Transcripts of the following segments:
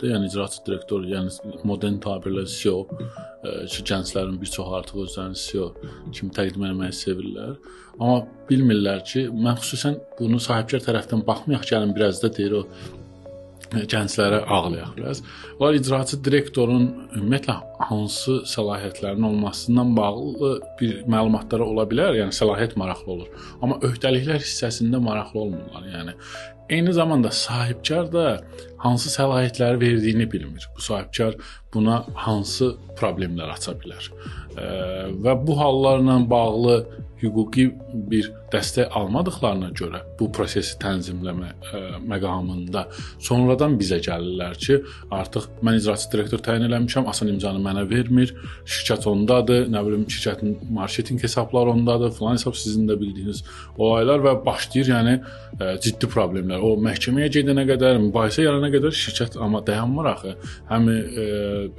Yəni icraçı direktor, yəni modern tabirlə CEO, ki, gənclərin bir çoxu artıq özlərini CEO kimi təqdim etməyi sevirlər. Amma bilmirlər ki, mən xüsusən bunu sahibkar tərəfdən baxmayaq, gəlin biraz da deyir o gənclərə ağlayaq biraz. Onlar icraçı direktorun ümumiyyətlə hansı səlahiyyətlərinin olmasından bağlı bir məlumatları ola bilər, yəni səlahiyyət maraqlı olur. Amma öhdəliklər hissəsində maraqlı olmurlar, yəni. Eyni zamanda sahibkar da hansı səlahiyyətləri verdiyini bilmir. Bu sahibkar buna hansı problemlər aça bilər. Və bu hallarla bağlı hüquqi bir dəstək almadıqlarına görə bu prosesi tənzimləmə məqamında sonradan bizə gəlirlər ki, artıq mən icraçı direktor təyin eləmişəm, asan imzanı mənə vermir, şirkət ondadır, nə bilim şirkətin marketinq hesabları ondadır, filan hesab sizin də bildiyiniz olaylar və başlayır yəni ciddi problemlər. O məhkəməyə gedənə qədər, mübahisə yarana qədər şirkət amma dayanmır axı. Həm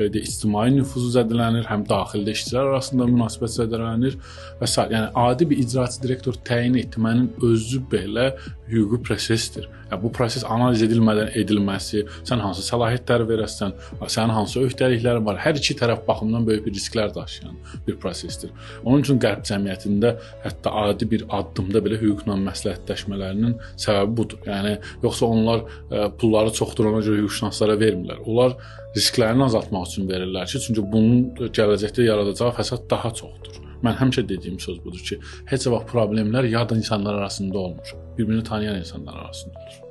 belə də ictimai nüfuzu zədələnir, həm daxildə işçilər arasında münasibət zədələnir və s. Yəni adi bir icraçı direktor təyin etmənin özü belə hüquqi prosesdir. Yəni bu proses analiz edilmədən edilməsi, sən hansı səlahiyyətləri verəsən, sənin hansı öhdəliklərin var, hər iki tərəf baxımından böyük bir risklər daşıyan bir prosesdir. Onun üçün qərb cəmiyyətində hətta adi bir addımda belə hüquqla məsləhətləşmələrinin səbəbi budur. Yəni yoxsa onlar pulları çoxdur, ona görə hüquqşünaslara vermirlər. Onlar risklərini azaltmaq üçün verirlər ki, çünki bunun gələcəkdə yaradacağı fəsad daha çoxdur. Mən həmişə dediyim söz budur ki, heç vaxt problemlər yad insanlar arasında olmur. Bir-birini tanıyan insanlar arasında olur.